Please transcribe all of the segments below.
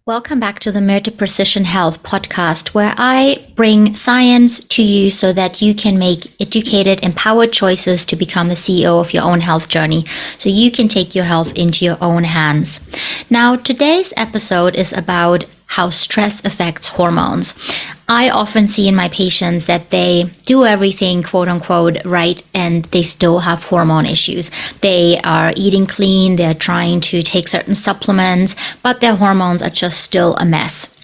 Welcome back to the Mirthe Precision Health podcast, where I bring science to you so that you can make educated, empowered choices to become the CEO of your own health journey, so you can take your health into your own hands. Now, today's episode is about how stress affects hormones. I often see in my patients that they do everything quote unquote right and they still have hormone issues. They are eating clean, they're trying to take certain supplements, but their hormones are just still a mess.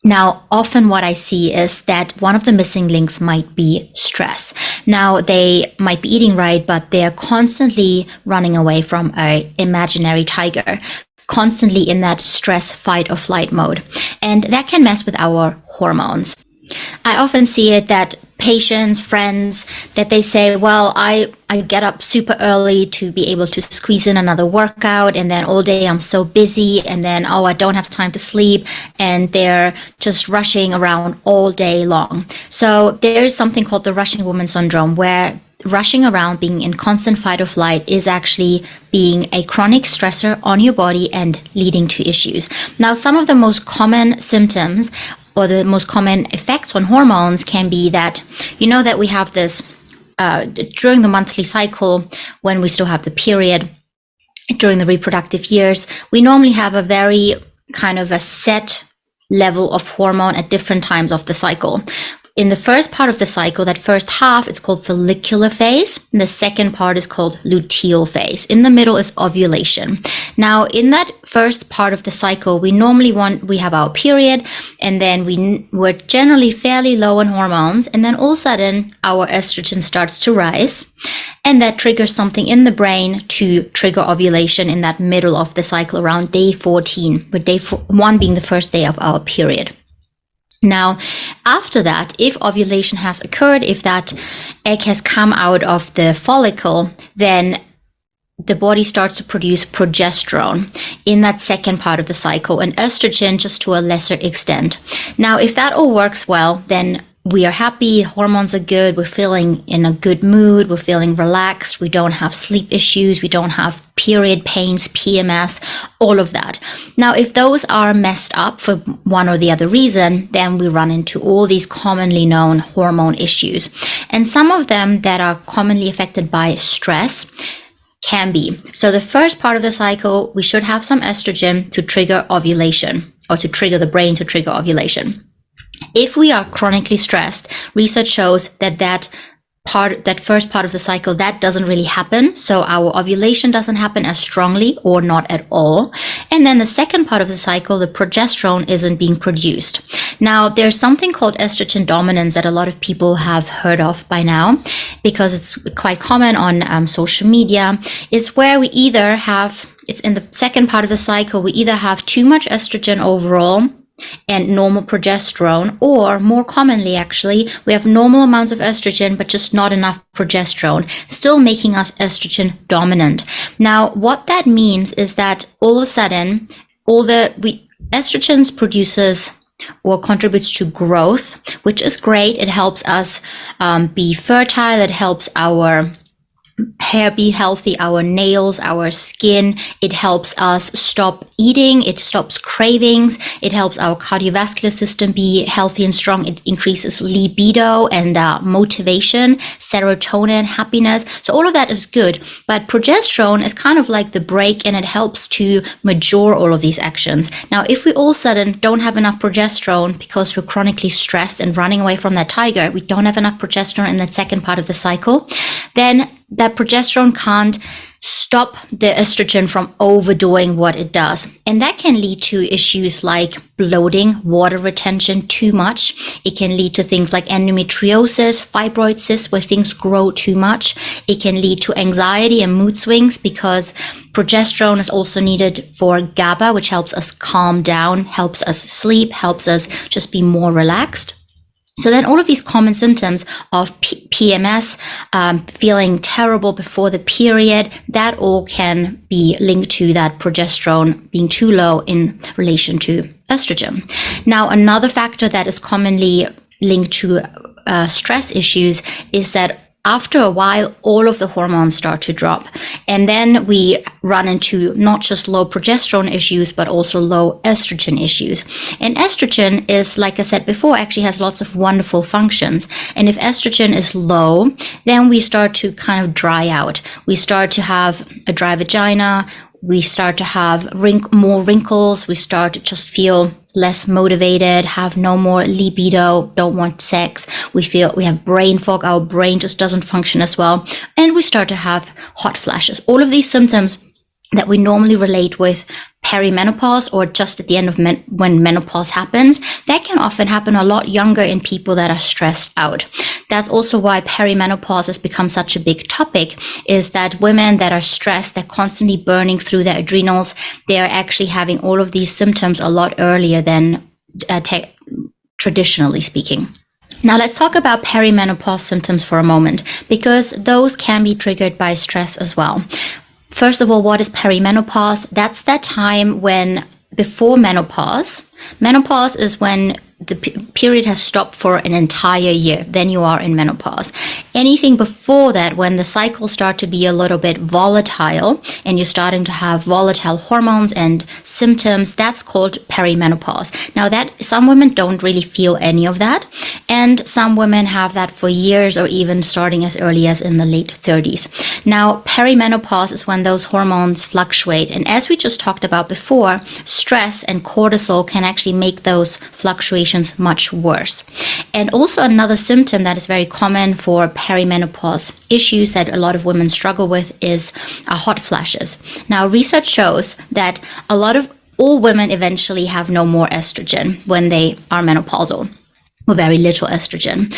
Now, often what I see is that one of the missing links might be stress. Now, they might be eating right, but they're constantly running away from an imaginary tiger, constantly in that stress, fight or flight mode. And that can mess with our hormones. I often see it that patients, friends, that they say, well, I get up super early to be able to squeeze in another workout, and then all day I'm so busy, and then, I don't have time to sleep, and they're just rushing around all day long. So there's something called the rushing woman syndrome, where rushing around, being in constant fight or flight, is actually being a chronic stressor on your body and leading to issues. Now, some of the most common symptoms or the most common effects on hormones can be that, that we have this during the monthly cycle, when we still have the period, during the reproductive years, we normally have a very kind of a set level of hormone at different times of the cycle. In the first part of the cycle, that first half, it's called follicular phase. And the second part is called luteal phase. In the middle is ovulation. Now, in that first part of the cycle, we have our period, and then we're generally fairly low on hormones. And then all of a sudden, our estrogen starts to rise. And that triggers something in the brain to trigger ovulation in that middle of the cycle around day 14, with day 1 being the first day of our period. Now, after that, if ovulation has occurred, if that egg has come out of the follicle, then the body starts to produce progesterone in that second part of the cycle, and estrogen just to a lesser extent. Now, if that all works well, then we are happy, hormones are good, we're feeling in a good mood, we're feeling relaxed, we don't have sleep issues, we don't have period pains, PMS, all of that. Now, if those are messed up for one or the other reason, then we run into all these commonly known hormone issues. And some of them that are commonly affected by stress can be. So the first part of the cycle, we should have some estrogen to trigger ovulation, or to trigger the brain to trigger ovulation. If we are chronically stressed, research shows that first part of the cycle, that doesn't really happen. So our ovulation doesn't happen as strongly or not at all. And then the second part of the cycle, the progesterone isn't being produced. Now, there's something called estrogen dominance that a lot of people have heard of by now, because it's quite common on social media. It's where it's in the second part of the cycle, we either have too much estrogen overall and normal progesterone, or more commonly, actually, we have normal amounts of estrogen, but just not enough progesterone, still making us estrogen dominant. Now, what that means is that all of a sudden, estrogen produces or contributes to growth, which is great. It helps us be fertile. It helps our hair be healthy, our nails, our skin. It helps us stop eating. It stops cravings. It helps our cardiovascular system be healthy and strong. It increases libido and motivation, serotonin, happiness. So all of that is good. But progesterone is kind of like the brake, and it helps to mature all of these actions. Now, if we all of a sudden don't have enough progesterone because we're chronically stressed and running away from that tiger, we don't have enough progesterone in that second part of the cycle, then that progesterone can't stop the estrogen from overdoing what it does. And that can lead to issues like bloating, water retention too much. It can lead to things like endometriosis, fibroid cysts, where things grow too much. It can lead to anxiety and mood swings, because progesterone is also needed for GABA, which helps us calm down, helps us sleep, helps us just be more relaxed. So then all of these common symptoms of PMS, feeling terrible before the period, that all can be linked to that progesterone being too low in relation to estrogen. Now, another factor that is commonly linked to stress issues is that after a while, all of the hormones start to drop. And then we run into not just low progesterone issues, but also low estrogen issues. And estrogen is, like I said before, actually has lots of wonderful functions. And if estrogen is low, then we start to kind of dry out. We start to have a dry vagina. We start to have more wrinkles. We start to just feel less motivated, have no more libido, don't want sex. We feel we have brain fog. Our brain just doesn't function as well. And we start to have hot flashes. All of these symptoms that we normally relate with perimenopause or just at the end of when menopause happens, that can often happen a lot younger in people that are stressed out. That's also why perimenopause has become such a big topic, is that women that are stressed, they're constantly burning through their adrenals, they are actually having all of these symptoms a lot earlier than traditionally speaking. Now let's talk about perimenopause symptoms for a moment, because those can be triggered by stress as well. First of all, what is perimenopause? That's that time when before menopause. Menopause is when the period has stopped for an entire year. Then you are in menopause. Anything before that, when the cycles start to be a little bit volatile and you're starting to have volatile hormones and symptoms, that's called perimenopause. Now that some women don't really feel any of that, and some women have that for years or even starting as early as in the late 30s. Now perimenopause is when those hormones fluctuate, and as we just talked about before, stress and cortisol can actually make those fluctuations much worse. And also another symptom that is very common for perimenopause issues that a lot of women struggle with is hot flashes. Now research shows that all women eventually have no more estrogen when they are menopausal, or very little estrogen.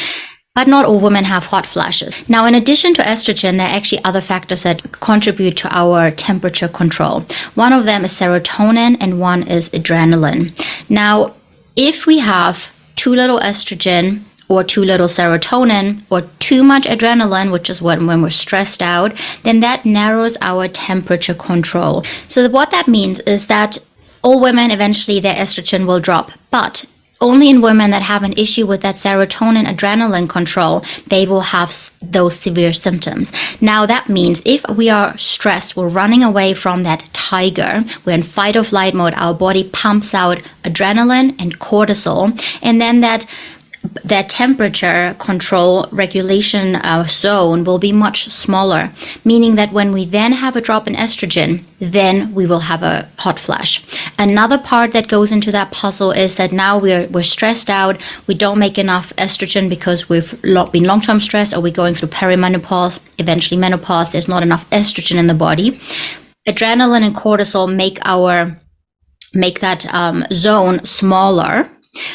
But not all women have hot flashes. Now, in addition to estrogen, there are actually other factors that contribute to our temperature control. One of them is serotonin and one is adrenaline. Now, if we have too little estrogen or too little serotonin or too much adrenaline, which is when we're stressed out, then that narrows our temperature control. So what that means is that all women, eventually their estrogen will drop, but only in women that have an issue with that serotonin adrenaline control, they will have those severe symptoms. Now that means if we are stressed, we're running away from that tiger, we're in fight or flight mode, our body pumps out adrenaline and cortisol, and then that temperature control regulation zone will be much smaller, meaning that when we then have a drop in estrogen, then we will have a hot flash. Another part that goes into that puzzle is that now we're stressed out, we don't make enough estrogen because we've been long-term stressed, or we're going through perimenopause, eventually menopause, there's not enough estrogen in the body. Adrenaline and cortisol make that zone smaller.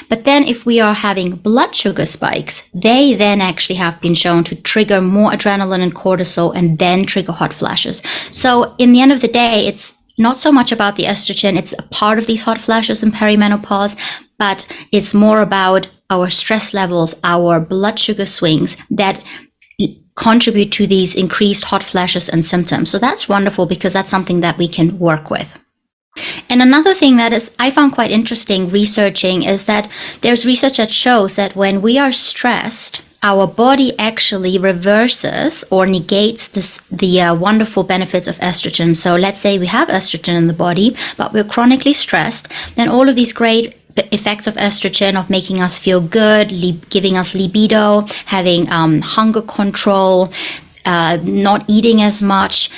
But then if we are having blood sugar spikes, they then actually have been shown to trigger more adrenaline and cortisol and then trigger hot flashes. So in the end of the day, it's not so much about the estrogen, it's a part of these hot flashes in perimenopause, but it's more about our stress levels, our blood sugar swings that contribute to these increased hot flashes and symptoms. So that's wonderful because that's something that we can work with. And another thing that I found quite interesting researching is that there's research that shows that when we are stressed, our body actually reverses or negates the wonderful benefits of estrogen. So let's say we have estrogen in the body, but we're chronically stressed, then all of these great effects of estrogen, of making us feel good, giving us libido, having hunger control, not eating as much,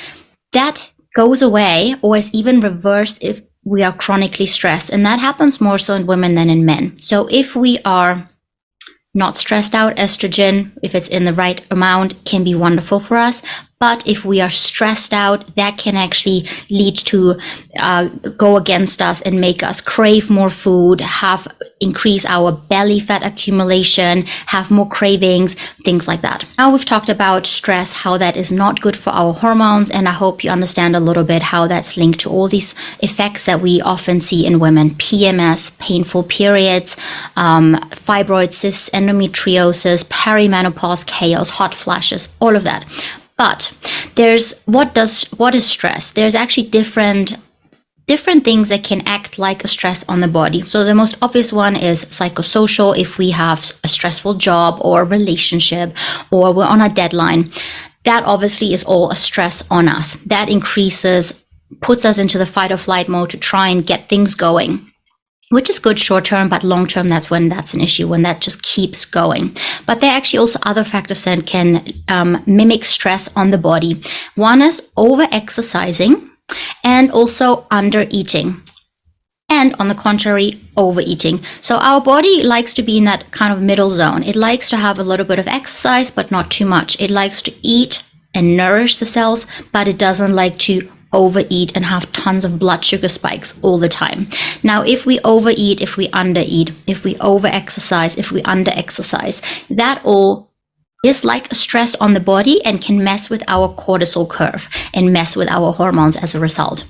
that goes away or is even reversed if we are chronically stressed. And that happens more so in women than in men. So if we are not stressed out, estrogen, if it's in the right amount, can be wonderful for us. But if we are stressed out, that can actually lead to go against us and make us crave more food, increase our belly fat accumulation, have more cravings, things like that. Now we've talked about stress, how that is not good for our hormones, and I hope you understand a little bit how that's linked to all these effects that we often see in women: PMS, painful periods, fibroid cysts, endometriosis, perimenopause chaos, hot flashes, all of that. But what is stress? There's actually different different things that can act like a stress on the body. So the most obvious one is psychosocial. If we have a stressful job or relationship, or we're on a deadline, that obviously is all a stress on us. That puts us into the fight or flight mode to try and get things going, which is good short term, but long term, that's when that's an issue, when that just keeps going. But there are actually also other factors that can mimic stress on the body. One is over exercising and also under eating. And on the contrary, overeating. So our body likes to be in that kind of middle zone. It likes to have a little bit of exercise, but not too much. It likes to eat and nourish the cells, but it doesn't like to overeat and have tons of blood sugar spikes all the time. Now, if we overeat, if we undereat, if we overexercise, if we underexercise, that all is like a stress on the body and can mess with our cortisol curve and mess with our hormones as a result.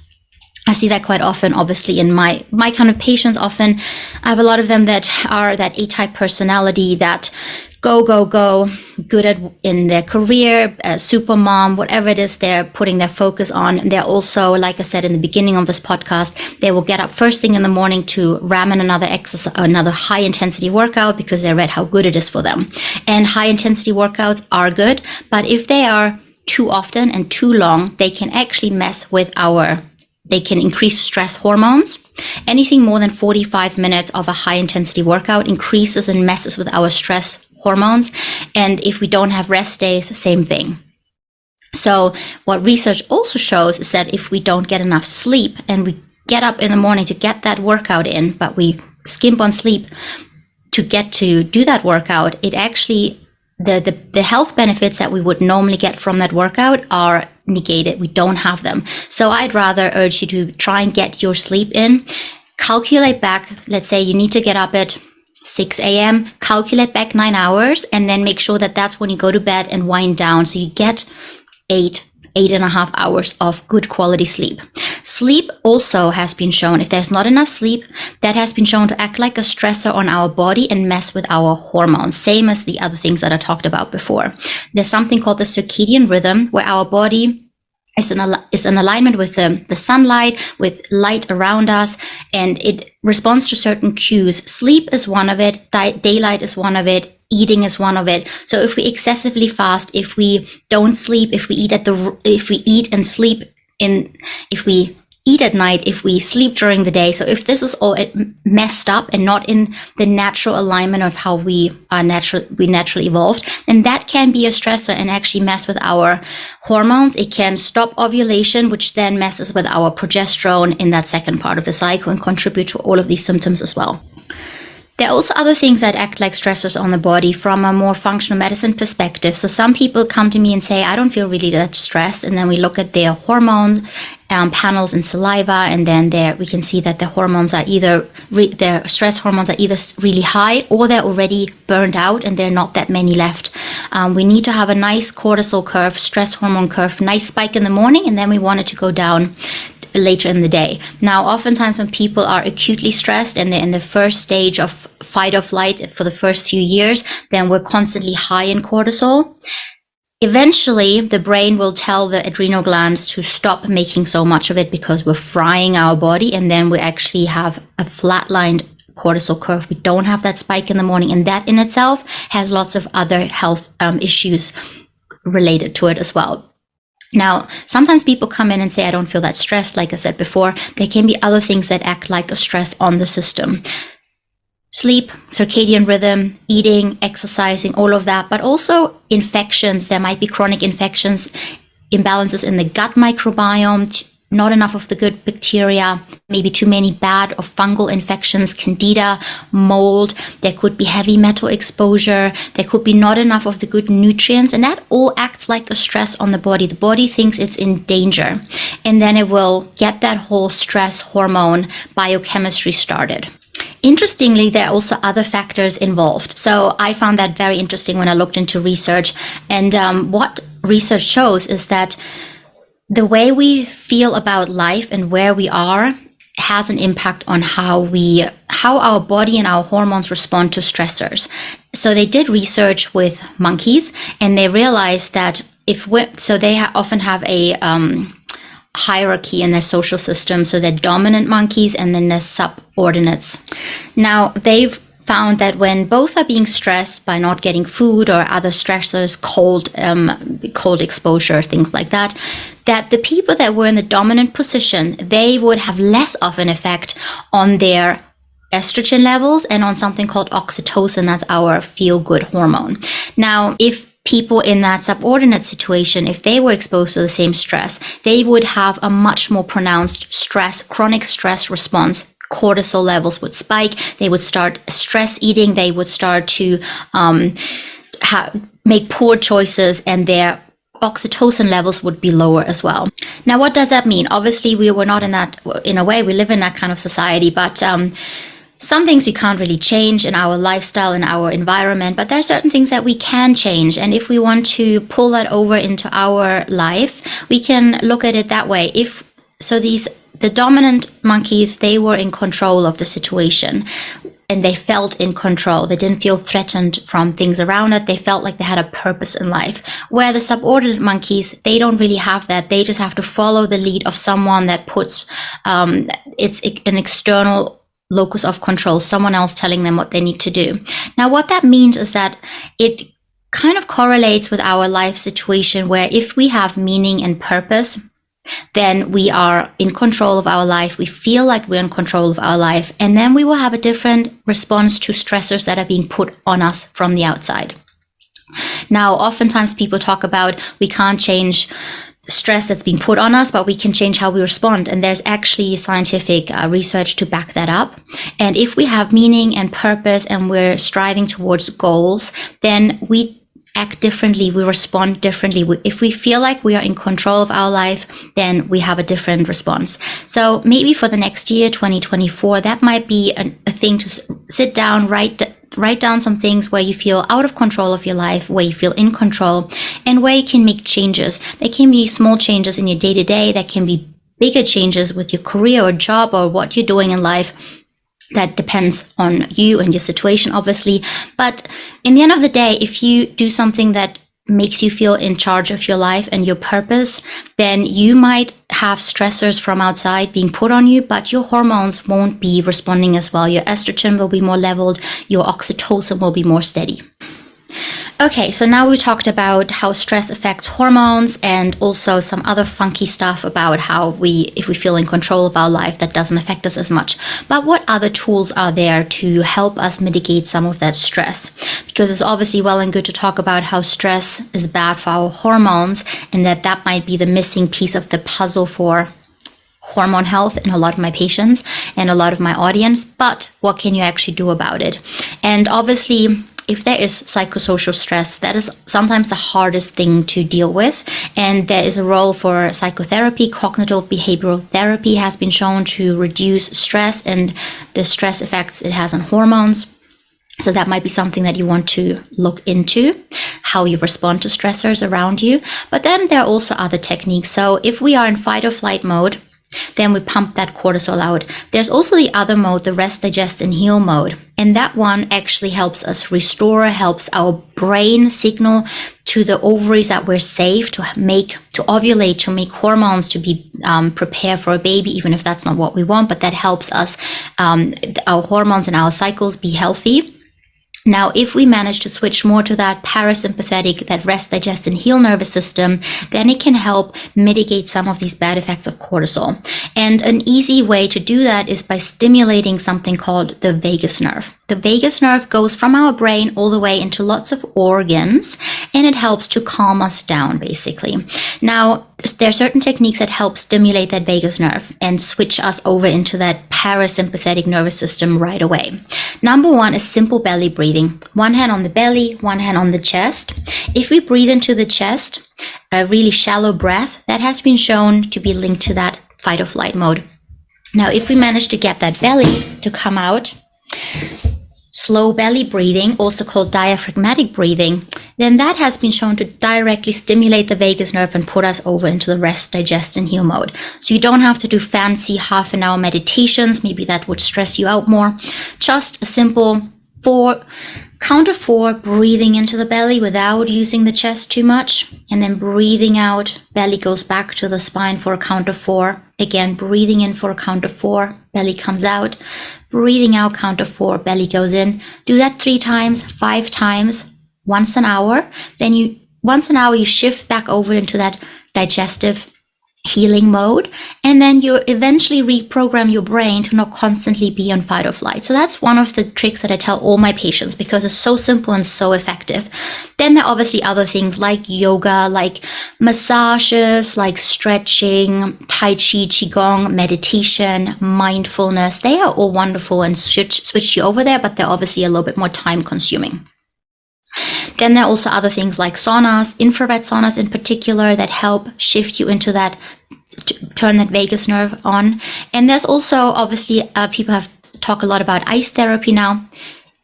I see that quite often, obviously, in my kind of patients. Often I have a lot of them that are that A-type personality, that go, good in their career, super mom, whatever it is they're putting their focus on. They're also, like I said in the beginning of this podcast, they will get up first thing in the morning to ram in another high intensity workout because they read how good it is for them. And high intensity workouts are good, but if they are too often and too long, they can actually mess with they can increase stress hormones. Anything more than 45 minutes of a high intensity workout increases and messes with our stress hormones. And if we don't have rest days, same thing. So what research also shows is that if we don't get enough sleep and we get up in the morning to get that workout in, but we skimp on sleep to get to do that workout, it actually, the health benefits that we would normally get from that workout are negated. We don't have them. So I'd rather urge you to try and get your sleep in. Calculate back. Let's say you need to get up at 6 a.m. Calculate back 9 hours, and then make sure that that's when you go to bed and wind down. So you get 8.5 hours of good quality sleep. Sleep also has been shown, if there's not enough sleep, that has been shown to act like a stressor on our body and mess with our hormones, same as the other things that I talked about before. There's something called the circadian rhythm, where our body is in alignment with the sunlight, with light around us, and it responds to certain cues. Sleep is one of it, daylight is one of it, eating is one of it. So if we excessively fast, if we don't sleep, if we eat at night, if we sleep during the day. So if this is all messed up and not in the natural alignment of how we naturally evolved, then that can be a stressor and actually mess with our hormones. It can stop ovulation, which then messes with our progesterone in that second part of the cycle and contribute to all of these symptoms as well. There are also other things that act like stressors on the body from a more functional medicine perspective. So some people come to me and say, I don't feel really that stressed. And then we look at their hormones panels in saliva, and then we can see that the hormones are their stress hormones are either really high or they're already burned out and there are not that many left. We need to have a nice cortisol curve, stress hormone curve, nice spike in the morning, and then we want it to go down later in the day. Now, oftentimes when people are acutely stressed and they're in the first stage of fight or flight for the first few years, then we're constantly high in cortisol. Eventually, the brain will tell the adrenal glands to stop making so much of it because we're frying our body, and then we actually have a flatlined cortisol curve. We don't have that spike in the morning, and that in itself has lots of other health issues related to it as well. Now, sometimes people come in and say, I don't feel that stressed. Like I said before, there can be other things that act like a stress on the system. Sleep, circadian rhythm, eating, exercising, all of that, but also infections. There might be chronic infections, imbalances in the gut microbiome, not enough of the good bacteria, maybe too many bad or fungal infections, candida, mold. There could be heavy metal exposure. There could be not enough of the good nutrients, and that all acts like a stress on the body. The body thinks it's in danger, and then it will get that whole stress hormone biochemistry started. Interestingly, there are also other factors involved. So I found that very interesting when I looked into research. And what research shows is that the way we feel about life and where we are has an impact on how our body and our hormones respond to stressors. So they did research with monkeys, and they realized that often have hierarchy in their social system. So they're dominant monkeys and then they're subordinates. Now, they've found that when both are being stressed by not getting food or other stressors, cold exposure, things like that, that the people that were in the dominant position, they would have less of an effect on their estrogen levels and on something called oxytocin. That's our feel-good hormone. Now, if people in that subordinate situation, if they were exposed to the same stress, they would have a much more pronounced chronic stress response. Cortisol levels would spike. They would start stress eating. They would start to make poor choices, and their oxytocin levels would be lower as well. Now, what does that mean? Obviously, we were not in a way, we live in that kind of society, but some things we can't really change in our lifestyle, in our environment, but there are certain things that we can change. And if we want to pull that over into our life, we can look at it that way. The dominant monkeys, they were in control of the situation and they felt in control. They didn't feel threatened from things around it. They felt like they had a purpose in life. Where the subordinate monkeys, they don't really have that. They just have to follow the lead of someone that puts, it's an external locus of control, someone else telling them what they need to do. Now, what that means is that it kind of correlates with our life situation, where if we have meaning and purpose, then we are in control of our life. We feel like we're in control of our life, and then we will have a different response to stressors that are being put on us from the outside. Now, oftentimes people talk about we can't change stress that's being put on us, but we can change how we respond. And there's actually scientific research to back that up. And if we have meaning and purpose and we're striving towards goals, then we act differently, we respond differently. If we feel like we are in control of our life, then we have a different response. So maybe for the next year, 2024, that might be a thing to sit down, write down some things where you feel out of control of your life, where you feel in control, and where you can make changes. There can be small changes in your day-to-day, that can be bigger changes with your career or job or what you're doing in life. That depends on you and your situation, obviously. But in the end of the day, if you do something that makes you feel in charge of your life and your purpose, then you might have stressors from outside being put on you, but your hormones won't be responding as well. Your estrogen will be more leveled, your oxytocin will be more steady. Okay, so now we talked about how stress affects hormones and also some other funky stuff about how if we feel in control of our life, that doesn't affect us as much. But what other tools are there to help us mitigate some of that stress? Because it's obviously well and good to talk about how stress is bad for our hormones and that might be the missing piece of the puzzle for hormone health in a lot of my patients and a lot of my audience. But what can you actually do about it? And obviously, if there is psychosocial stress, that is sometimes the hardest thing to deal with. And there is a role for psychotherapy. Cognitive behavioral therapy has been shown to reduce stress and the stress effects it has on hormones. So that might be something that you want to look into, how you respond to stressors around you. But then there are also other techniques. So if we are in fight or flight mode, then we pump that cortisol out. There's also the other mode, the rest, digest, and heal mode. And that one actually helps us restore, helps our brain signal to the ovaries that we're safe to ovulate, to make hormones, to be prepared for a baby, even if that's not what we want, but that helps us, our hormones and our cycles be healthy. Now, if we manage to switch more to that parasympathetic, that rest, digest, and heal nervous system, then it can help mitigate some of these bad effects of cortisol. And an easy way to do that is by stimulating something called the vagus nerve. The vagus nerve goes from our brain all the way into lots of organs, and it helps to calm us down, basically. Now, there are certain techniques that help stimulate that vagus nerve and switch us over into that parasympathetic nervous system right away. Number one is simple belly breathing. One hand on the belly, one hand on the chest. If we breathe into the chest, a really shallow breath, that has been shown to be linked to that fight or flight mode. Now, if we manage to get that belly to come out, slow belly breathing, also called diaphragmatic breathing, then that has been shown to directly stimulate the vagus nerve and put us over into the rest, digest, and heal mode. So you don't have to do fancy half-an-hour meditations. Maybe that would stress you out more. Just a simple Count of 4, breathing into the belly without using the chest too much. And then breathing out, belly goes back to the spine for a count of 4. Again, breathing in for a count of 4, belly comes out. Breathing out, count of 4, belly goes in. Do that 3 times, 5 times, once an hour. Then once an hour, you shift back over into that digestive healing mode, and then you eventually reprogram your brain to not constantly be on fight or flight. So that's one of the tricks that I tell all my patients because it's so simple and so effective. Then there are obviously other things like yoga, like massages, like stretching, tai chi, qigong, meditation, mindfulness. They are all wonderful and should switch you over there, but they're obviously a little bit more time consuming. Then there are also other things like saunas, infrared saunas in particular, that help shift you into that, turn that vagus nerve on. And there's also obviously people have talked a lot about ice therapy now.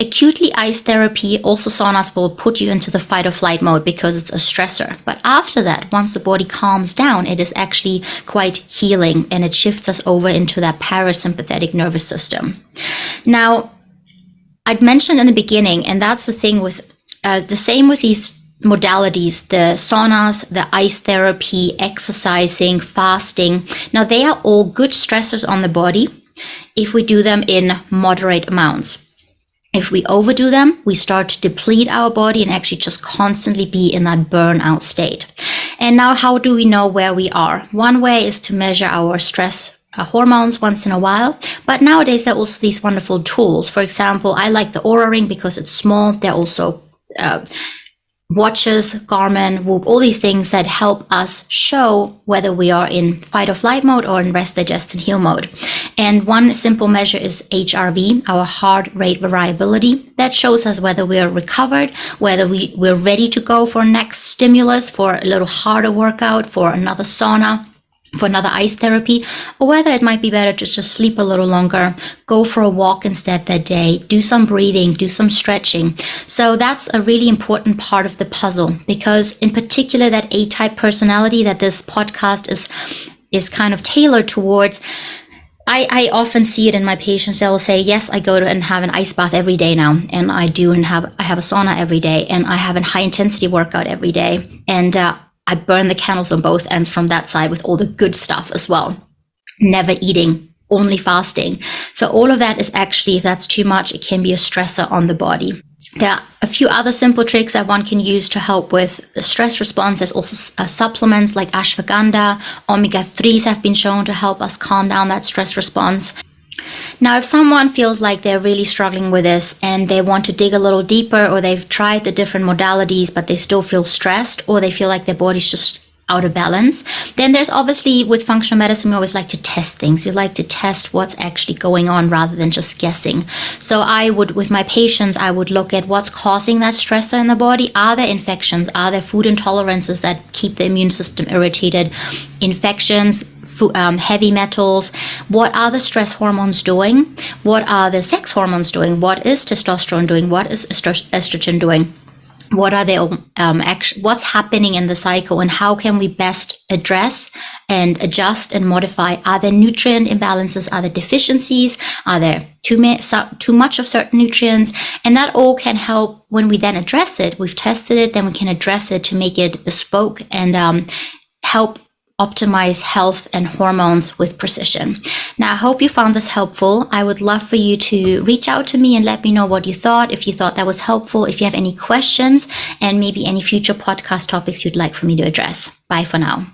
Acutely ice therapy, also saunas will put you into the fight or flight mode because it's a stressor. But after that, once the body calms down, it is actually quite healing and it shifts us over into that parasympathetic nervous system. Now, I'd mentioned in the beginning, and that's the thing with the same with these modalities, the saunas, the ice therapy, exercising, fasting. Now, they are all good stressors on the body if we do them in moderate amounts. If we overdo them, we start to deplete our body and actually just constantly be in that burnout state. And now, how do we know where we are? One way is to measure our stress hormones once in a while, but nowadays there are also these wonderful tools. For example, I like the Oura Ring because it's small. There are also watches, Garmin, Whoop, all these things that help us show whether we are in fight or flight mode or in rest, digest, and heal mode. And one simple measure is HRV, our heart rate variability. That shows us whether we are recovered, whether we're ready to go for next stimulus, for a little harder workout, for another sauna, for another ice therapy, or whether it might be better to just sleep a little longer, go for a walk instead that day, do some breathing, do some stretching. So that's a really important part of the puzzle, because in particular that A-type personality that this podcast is kind of tailored towards, I often see it in my patients. They'll say, yes, I go to and have an ice bath every day now, and I have a sauna every day, and I have a high intensity workout every day, and I burn the candles on both ends from that side with all the good stuff as well. Never eating, only fasting. So all of that is actually, if that's too much, it can be a stressor on the body. There are a few other simple tricks that one can use to help with the stress response. There's also supplements like ashwagandha, omega-3s have been shown to help us calm down that stress response. Now, if someone feels like they're really struggling with this and they want to dig a little deeper, or they've tried the different modalities, but they still feel stressed, or they feel like their body's just out of balance, then there's obviously, with functional medicine, we always like to test things. We like to test what's actually going on rather than just guessing. So with my patients, I would look at what's causing that stressor in the body. Are there infections? Are there food intolerances that keep the immune system irritated? Infections, heavy metals. What are the stress hormones doing? What are the sex hormones doing? What is testosterone doing? What is estrogen doing? What are they? What's happening in the cycle, and how can we best address and adjust and modify? Are there nutrient imbalances? Are there deficiencies? Are there too much of certain nutrients? And that all can help when we then address it. We've tested it, then we can address it to make it bespoke and help optimize health and hormones with precision. Now, I hope you found this helpful. I would love for you to reach out to me and let me know what you thought, if you thought that was helpful, if you have any questions, and maybe any future podcast topics you'd like for me to address. Bye for now.